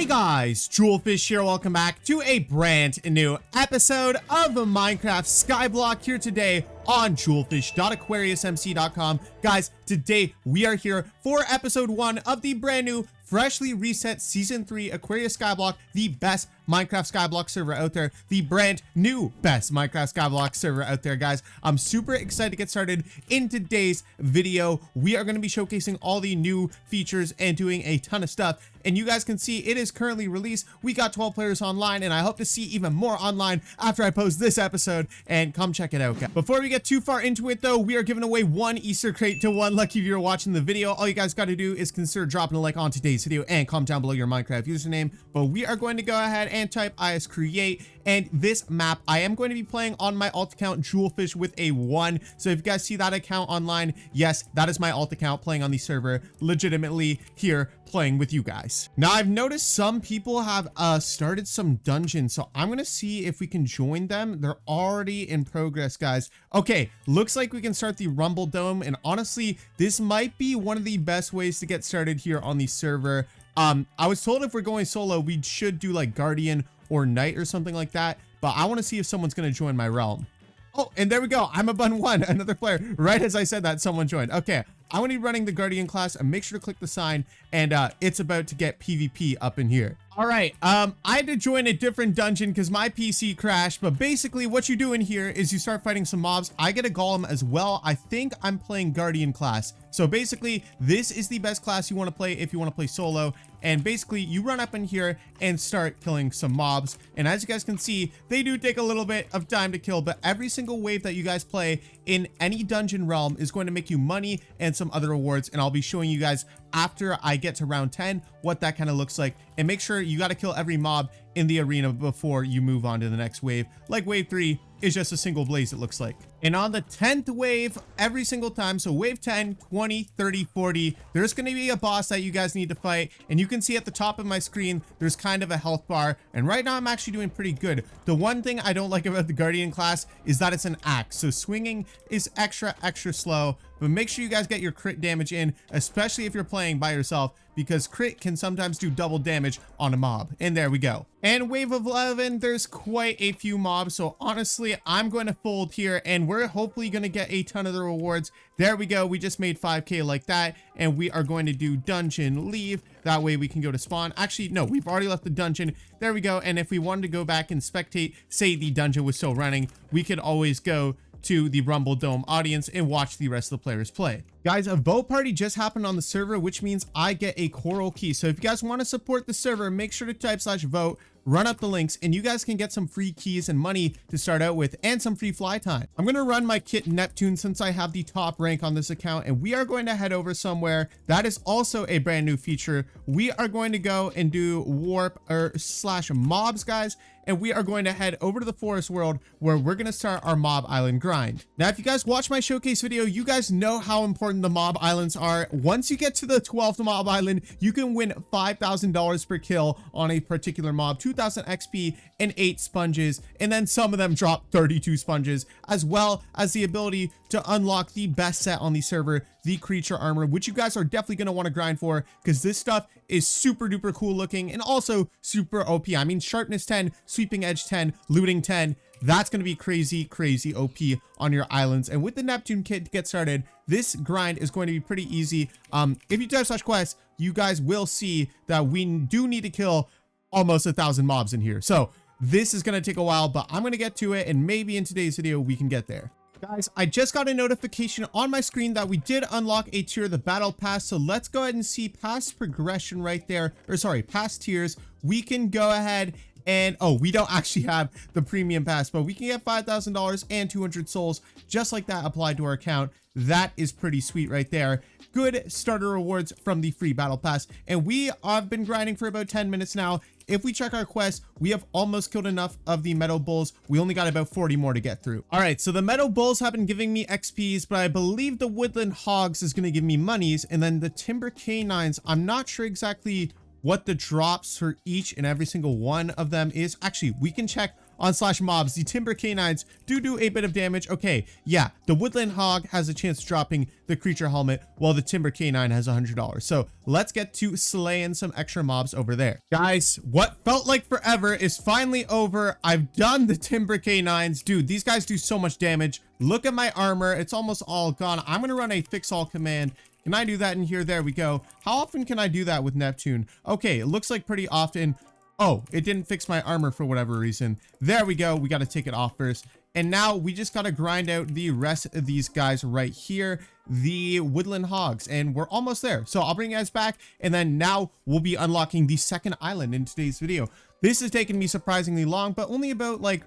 Guys, Julfish here. Welcome back to a brand new episode of the Minecraft Skyblock here today on julfish.aquariousmc.com. Guys, today we are here for episode 1 of the brand new freshly reset season 3 Aquarious Skyblock, the best Minecraft Skyblock server out there, the brand new best Minecraft Skyblock server out there, guys. I'm super excited to get started. In today's video, we are going to be showcasing all the new features and doing a ton of stuff. And you guys can see it is currently released. We got 12 players online, and I hope to see even more online after I post this episode, and come check it out, guys. Before we get too far into it though, we are giving away 1 Easter crate to 1 lucky viewer watching the video. All you guys got to do is consider dropping a like on today's video and comment down below your Minecraft username. But we are going to go ahead and type @create, and this map I am going to be playing on my alt account Julfish with a 1. So if you guys see that account online, yes, that is my alt account playing on the server, legitimately here playing with you guys. Now I've noticed some people have started some dungeons, so I'm gonna see if we can join them. They're already in progress, guys. Okay, looks like we can start the Rumble Dome, and honestly this might be one of the best ways to get started here on the server. I was told if we're going solo we should do like Guardian or Knight or something like that, but I want to see if someone's gonna join my realm. Oh, and there we go. I'm a button 1, another player. Right as I said that, someone joined. Okay, I'm going to be running the Guardian class, and make sure to click the sign, and it's about to get PvP up in here. All right, I had to join a different dungeon because my PC crashed, but basically what you do in here is you start fighting some mobs. I get a golem as well. I think I'm playing Guardian class. So basically, this is the best class you want to play if you want to play solo. And basically, you run up in here and start killing some mobs. And as you guys can see, they do take a little bit of time to kill, but every single wave that you guys play in any dungeon realm is going to make you money and some other rewards. And I'll be showing you guys after I get to round 10 what that kind of looks like. And make sure you got to kill every mob in the arena before you move on to the next wave. Like wave 3 is just a single blaze, it looks like. And on the 10th wave, every single time, so wave 10, 20, 30, 40, there's going to be a boss that you guys need to fight. And you can see at the top of my screen, there's kind of a health bar. And right now I'm actually doing pretty good. The one thing I don't like about the Guardian class is that it's an axe. So swinging is extra slow. But make sure you guys get your crit damage in, especially if you're playing by yourself, because crit can sometimes do double damage on a mob. And there we go. And wave of 11, there's quite a few mobs. So honestly, I'm going to fold here, and we're hopefully going to get a ton of the rewards. There we go. We just made 5k like that, and we are going to do dungeon leave. That way we can go to spawn. Actually, no, we've already left the dungeon. There we go. And if we wanted to go back and spectate, say the dungeon was still running, we could always go to the Rumble Dome audience and watch the rest of the players play. Guys, a vote party just happened on the server, which means I get a coral key. So if you guys want to support the server, make sure to type /vote, run up the links, and you guys can get some free keys and money to start out with, and some free fly time. I'm going to run my kit Neptune since I have the top rank on this account, and we are going to head over somewhere that is also a brand new feature. We are going to go and do warp or /mobs, guys, and we are going to head over to the forest world where we're going to start our mob island grind. Now, if you guys watch my showcase video, you guys know how important the mob islands are. Once you get to the 12th mob island, you can win $5,000 per kill on a particular mob, 2,000 XP and 8 sponges, and then some of them drop 32 sponges, as well as the ability to unlock the best set on the server, the creature armor, which you guys are definitely going to want to grind for, because this stuff is super duper cool looking and also super OP. I mean, sharpness 10, sweeping edge 10, looting 10. That's going to be crazy OP on your islands. And with the Neptune kit to get started, this grind is going to be pretty easy. If you type /quest, you guys will see that we do need to kill almost 1,000 mobs in here. So this is going to take a while, but I'm going to get to it, and maybe in today's video we can get there. Guys, I just got a notification on my screen that we did unlock a tier of the battle pass. So let's go ahead and see past progression right there, or sorry, past tiers. We can go ahead and, oh, we don't actually have the premium pass, but we can get $5,000 and 200 souls just like that applied to our account. That is pretty sweet right there. Good starter rewards from the free battle pass. And we have been grinding for about 10 minutes now. If we check our quest, we have almost killed enough of the meadow bulls. We only got about 40 more to get through. All right, so the meadow bulls have been giving me XPs, but I believe the woodland hogs is going to give me monies, and then the timber canines, I'm not sure exactly what the drops for each and every single one of them is. Actually, we can check on /mobs. The timber canines do a bit of damage. Okay, yeah, the woodland hog has a chance of dropping the creature helmet, while the timber canine has $100. So let's get to slaying some extra mobs over there. Guys, what felt like forever is finally over. I've done the timber canines. Dude, these guys do so much damage. Look at my armor. It's almost all gone. I'm going to run a fix all command. Can I do that in here? There we go. How often can I do that with Neptune? Okay, it looks like pretty often. Oh, it didn't fix my armor for whatever reason. There we go. We got to take it off first. And now we just got to grind out the rest of these guys right here, the woodland hogs, and we're almost there. So I'll bring you guys back, and then now we'll be unlocking the second island in today's video. This has taken me surprisingly long, but only about, like,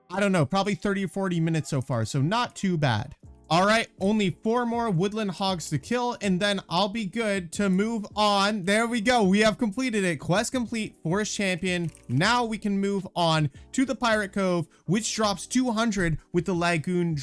I don't know, probably 30 or 40 minutes so far. So not too bad. All right, only 4 more woodland hogs to kill, and then I'll be good to move on. There we go. We have completed it. Quest complete, Forest Champion. Now we can move on to the Pirate Cove, which drops 200 with the Lagoon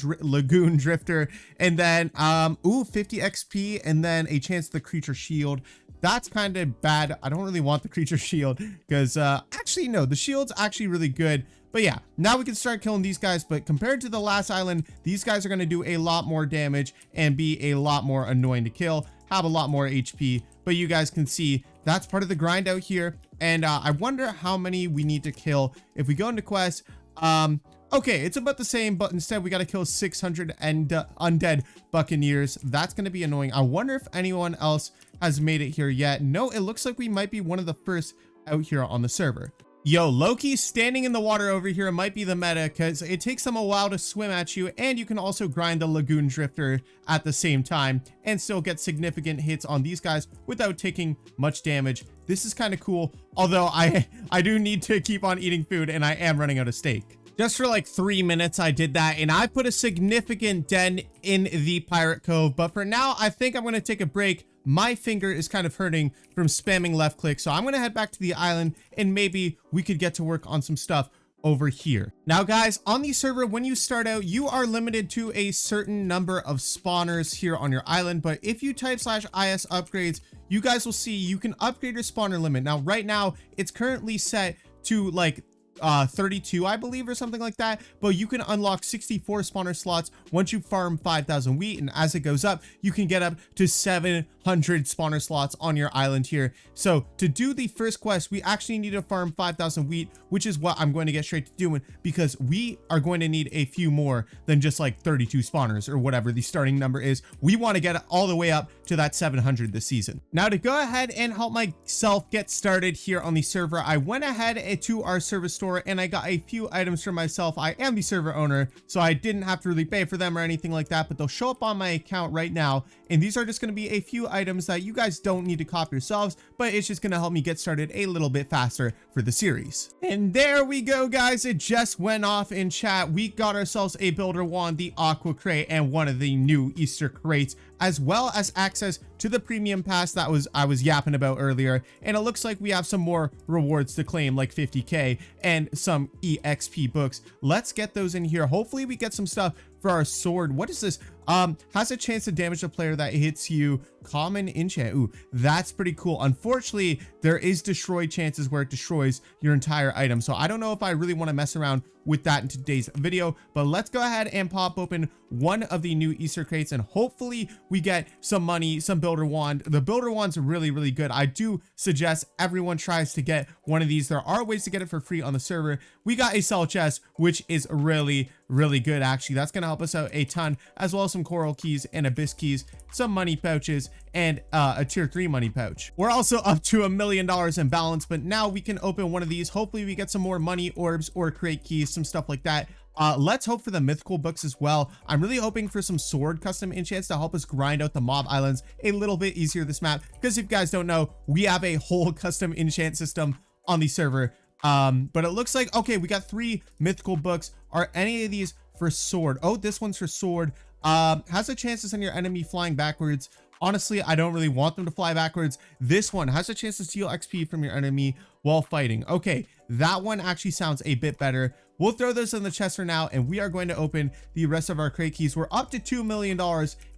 Drifter, and then 50 XP, and then a chance at the creature shield. That's kind of bad. I don't really want the creature shield because actually no, the shield's actually really good. But yeah, now we can start killing these guys. But compared to the last island, these guys are going to do a lot more damage and be a lot more annoying to kill, have a lot more HP. But you guys can see that's part of the grind out here. And I wonder how many we need to kill if we go into quest. Okay, it's about the same, but instead we got to kill 600 undead buccaneers. That's going to be annoying. I wonder if anyone else has made it here yet. No, it looks like we might be one of the first out here on the server. Yo, Loki standing in the water over here might be the meta because it takes them a while to swim at you, and you can also grind the Lagoon Drifter at the same time and still get significant hits on these guys without taking much damage. This is kind of cool, although I do need to keep on eating food, and I am running out of steak. Just for like 3 minutes I did that, and I put a significant dent in the Pirate Cove, but for now I think I'm going to take a break. My finger is kind of hurting from spamming left click, so I'm going to head back to the island, and maybe we could get to work on some stuff over here. Now guys, on the server, when you start out, you are limited to a certain number of spawners here on your island, but if you type /is upgrades, you guys will see you can upgrade your spawner limit. Now right now it's currently set to like 32 I believe, or something like that, but you can unlock 64 spawner slots once you farm 5,000 wheat, and as it goes up you can get up to 700 spawner slots on your island here. So to do the first quest, we actually need to farm 5,000 wheat, which is what I'm going to get straight to doing, because we are going to need a few more than just like 32 spawners or whatever the starting number is. We want to get all the way up to that 700 this season. Now to go ahead and help myself get started here on the server, I went ahead to our service store and I got a few items for myself. I am the server owner, so I didn't have to really pay for them or anything like that, but they'll show up on my account right now, and these are just going to be a few items that you guys don't need to cop yourselves, but it's just going to help me get started a little bit faster for the series. And there we go guys, it just went off in chat. We got ourselves a builder wand, the aqua crate, and one of the new Easter crates, as well as access to the premium pass that I was yapping about earlier. And it looks like we have some more rewards to claim, like 50k and some EXP books. Let's get those in here. Hopefully we get some stuff for our sword. What is this? Has a chance to damage a player that hits you. Common enchant. Ooh, that's pretty cool. Unfortunately, there is destroy chances where it destroys your entire item, so I don't know if I really want to mess around with that in today's video, but let's go ahead and pop open one of the new Easter crates, and hopefully we get some money, some builder wand. The builder wand's really good. I do suggest everyone tries to get one of these. There are ways to get it for free on the server. We got a sell chest, which is really good actually. That's gonna help us out a ton, as well as some coral keys and abyss keys, some money pouches, and a tier 3 money pouch. We're also up to $1 million in balance, but now we can open one of these. Hopefully we get some more money orbs or crate keys, some stuff like that. Let's hope for the mythical books as well. I'm really hoping for some sword custom enchants to help us grind out the mob islands a little bit easier this map, because if you guys don't know, we have a whole custom enchant system on the server. But it looks like, okay, we got 3 mythical books. Are any of these for sword? Oh, this one's for sword. Has a chance to send your enemy flying backwards. Honestly, I don't really want them to fly backwards. This one has a chance to steal XP from your enemy while fighting. Okay, that one actually sounds a bit better. we'll throw those in the chest for now, and we are going to open the rest of our crate keys. We're up to $2 million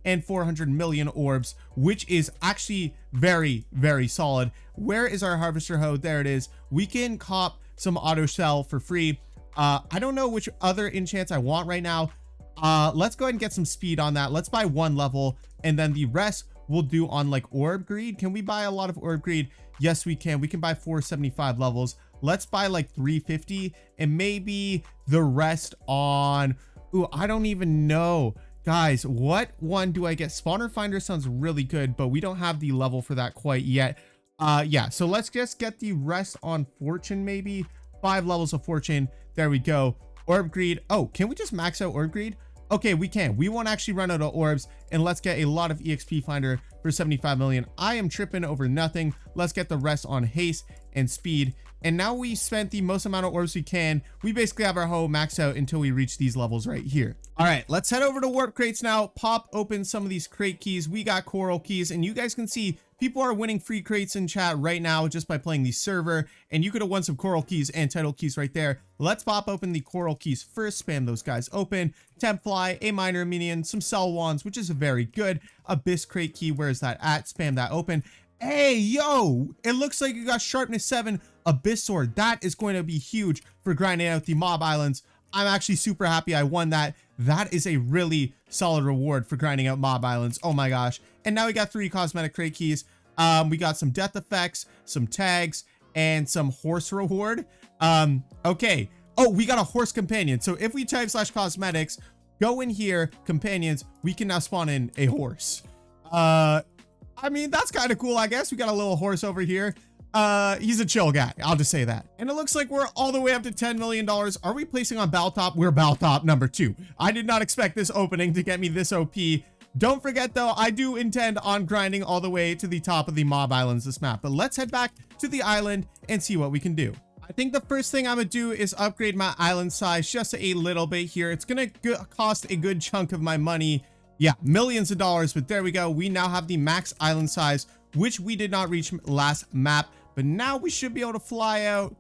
and 400 million orbs, which is actually very, very solid. Where is our harvester hoe? There it is. We can cop some auto shell for free. I don't know which other enchants I want right now. Let's go ahead and get some speed on that. Let's buy 1 level, and then the rest we'll do on like orb greed. Can we buy a lot of orb greed? Yes, we can. We can buy 475 levels. Let's buy like 350, and maybe the rest on, ooh, I don't even know. Guys, what one do I get? Spawner finder sounds really good, but we don't have the level for that quite yet. Yeah, so let's just get the rest on fortune, maybe 5 levels of fortune. There we go. Orb greed. Oh, can we just max out orb greed? Okay, we can. We won't actually run out of orbs, and let's get a lot of EXP finder for 75 million. I am tripping over nothing. Let's get the rest on haste and speed. And now we spent the most amount of orbs we can. We basically have our hoe maxed out until we reach these levels right here. All right, let's head over to warp crates now. Pop open some of these crate keys. We got coral keys, and you guys can see people are winning free crates in chat right now just by playing the server, and you could have won some coral keys and title keys right there. Let's pop open the coral keys first. Spam those guys open. Temp fly, a minor minion, some cell wands, which is very good. Abyss crate key, where is that at? Spam that open. Hey, yo, it looks like you got sharpness 7 abyss sword. That is going to be huge for grinding out the mob islands. I'm actually super happy I won that. That is a really solid reward for grinding out mob islands. Oh my gosh. And now we got 3 cosmetic crate keys. We got some death effects, some tags, and some horse reward. Okay. Oh, we got a horse companion. So if we type /cosmetics, go in here, companions, we can now spawn in a horse. I mean, that's kind of cool, I guess. We got a little horse over here. He's a chill guy. I'll just say that. And it looks like we're all the way up to $10 million. Are we placing on Battle Top? We're Battle Top number 2. I did not expect this opening to get me this OP. Don't forget though, I do intend on grinding all the way to the top of the mob islands this map. But let's head back to the island and see what we can do. I think the first thing I'm gonna do is upgrade my island size just a little bit here. It's gonna cost a good chunk of my money. Yeah, millions of dollars, but there we go. We now have the max island size, which we did not reach last map, but now we should be able to fly out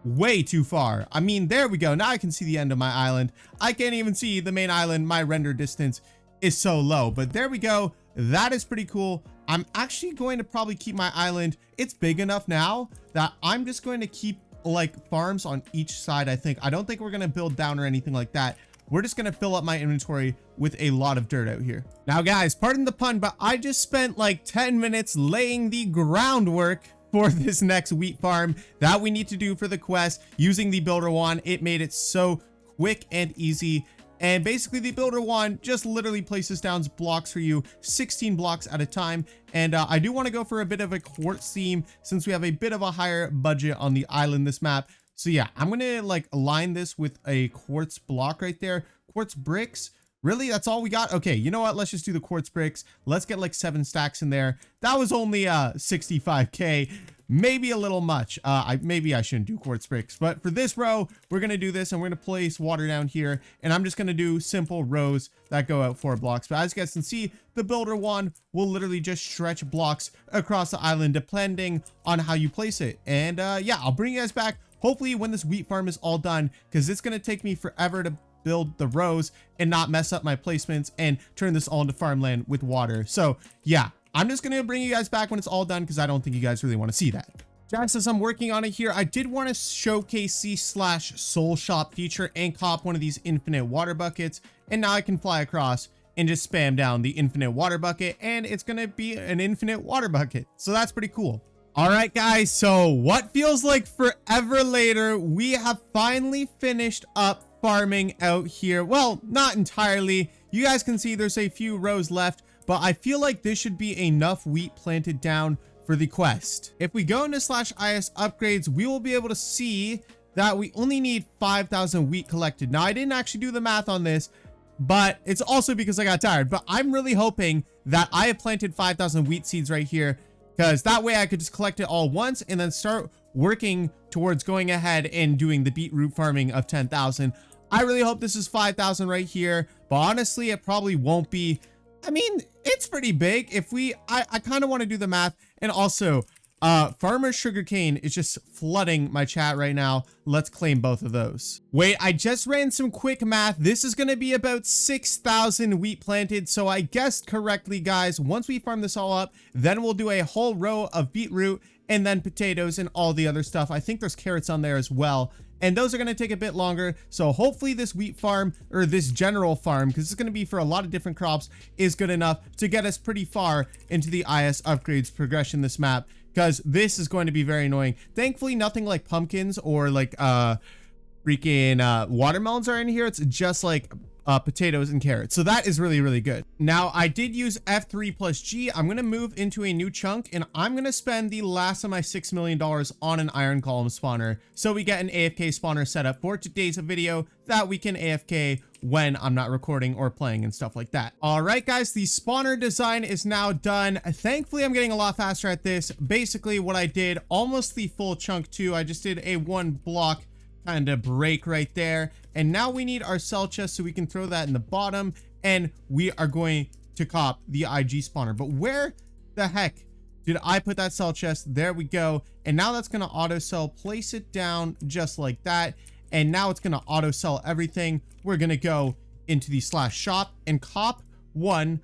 way too far. I mean, there we go. Now I can see the end of my island. I can't even see the main island. My render distance is so low, but there we go. That is pretty cool. I'm actually going to probably keep my island. It's big enough now that I'm just going to keep like farms on each side. I don't think we're going to build down or anything like that. We're just going to fill up my inventory with a lot of dirt out here. Now guys, pardon the pun, but I just spent like 10 minutes laying the groundwork for this next wheat farm that we need to do for the quest using the builder wand. It made it so quick and easy. And basically the builder wand just literally places down blocks for you, 16 blocks at a time. And I do want to go for a bit of a quartz theme since we have a bit of a higher budget on the island this map. So yeah, I'm going to like align this with a quartz block right there. Quartz bricks. Really? That's all we got? Okay, you know what? Let's just do the quartz bricks. Let's get like 7 stacks in there. That was only 65k. Maybe a little much. Maybe I shouldn't do quartz bricks, but for this row, we're going to do this and we're going to place water down here. And I'm just going to do simple rows that go out 4 blocks. But as you guys can see, the builder wand will literally just stretch blocks across the island depending on how you place it. And yeah, I'll bring you guys back hopefully when this wheat farm is all done, because it's going to take me forever to build the rows and not mess up my placements and turn this all into farmland with water. So yeah, I'm just going to bring you guys back when it's all done because I don't think you guys really want to see that. Just as I'm working on it here, I did want to showcase the /soul shop feature and cop one of these infinite water buckets. And now I can fly across and just spam down the infinite water bucket and it's going to be an infinite water bucket. So that's pretty cool. All right, guys, so what feels like forever later, we have finally finished up farming out here. Well, not entirely. You guys can see there's a few rows left, but I feel like this should be enough wheat planted down for the quest. If we go into /is upgrades, we will be able to see that we only need 5,000 wheat collected. Now, I didn't actually do the math on this, but it's also because I got tired. But I'm really hoping that I have planted 5,000 wheat seeds right here, because that way I could just collect it all once and then start working towards going ahead and doing the beetroot farming of 10,000. I really hope this is 5,000 right here, but honestly, it probably won't be. I mean, it's pretty big. If I kind of want to do the math, and also Farmer Sugarcane is just flooding my chat right now. Let's claim both of those. Wait, I just ran some quick math. This is going to be about 6,000 wheat planted. So I guessed correctly, guys. Once we farm this all up, then we'll do a whole row of beetroot and then potatoes and all the other stuff. I think there's carrots on there as well. And those are going to take a bit longer. So hopefully this wheat farm, or this general farm, because it's going to be for a lot of different crops, is good enough to get us pretty far into the IS upgrades progression this map. Because this is going to be very annoying. Thankfully, nothing like pumpkins or like freaking watermelons are in here. It's just like potatoes and carrots. So that is really, really good. Now, I did use F3 plus G. I'm going to move into a new chunk, and I'm going to spend the last of my $6 million on an iron golem spawner. So we get an AFK spawner set up for today's video that we can AFK when I'm not recording or playing and stuff like that. All right, guys, the spawner design is now done. Thankfully, I'm getting a lot faster at this. Basically, what I did, almost the full chunk too, I just did a 1 block kind of break right there. And now we need our cell chest so we can throw that in the bottom, and we are going to cop the IG spawner. But where the heck did I put that cell chest? There we go. And now that's going to auto sell. Place it down just like that. And now it's going to auto sell everything. We're going to go into the /shop and cop 1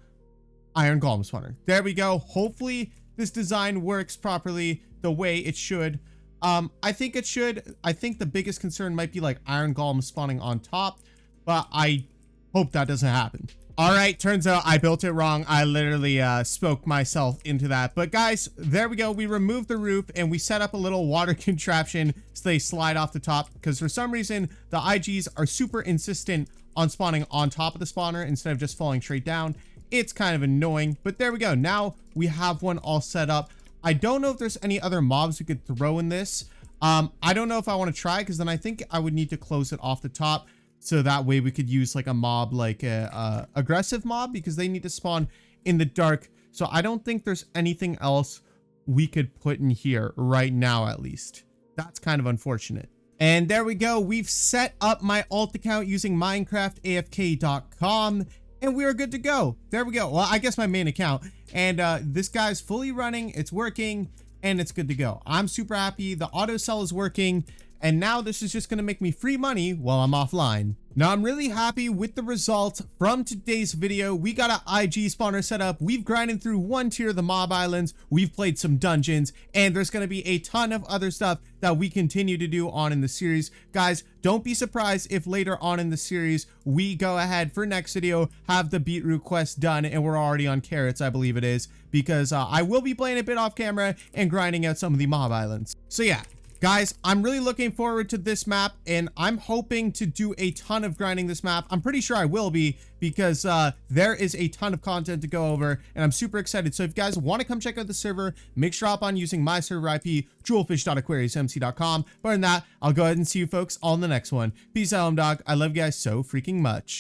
iron golem spawner. There we go. Hopefully this design works properly the way it should. I think it should. I think the biggest concern might be like iron golem spawning on top, but I hope that doesn't happen. All right, turns out I built it wrong. I literally spoke myself into that. But guys, there we go. We removed the roof and we set up a little water contraption so they slide off the top, because for some reason the IGs are super insistent on spawning on top of the spawner instead of just falling straight down. It's kind of annoying, but there we go. Now we have one all set up. I don't know if there's any other mobs we could throw in this. I don't know if I want to try, because then I think I would need to close it off the top. So that way we could use like a mob, like a aggressive mob, because they need to spawn in the dark. So I don't think there's anything else we could put in here right now, at least. That's kind of unfortunate. And there we go. We've set up my alt account using minecraftafk.com. And we are good to go. There we go. Well, I guess my main account. And this guy's fully running. It's working. And it's good to go. I'm super happy. The auto sell is working. And now this is just going to make me free money while I'm offline. Now, I'm really happy with the results from today's video. We got an IG spawner set up. We've grinded through 1 tier of the mob islands. We've played some dungeons. And there's going to be a ton of other stuff that we continue to do on in the series. Guys, don't be surprised if later on in the series, we go ahead for next video, have the beetroot quest done, and we're already on carrots, I believe it is. Because I will be playing a bit off camera and grinding out some of the mob islands. So yeah. Guys, I'm really looking forward to this map, and I'm hoping to do a ton of grinding this map. I'm pretty sure I will be, because there is a ton of content to go over, and I'm super excited. So if you guys want to come check out the server, make sure to hop on using my server IP, julfish.aquariousmc.com. But other than that, I'll go ahead and see you folks on the next one. Peace out, dog. I love you guys so freaking much.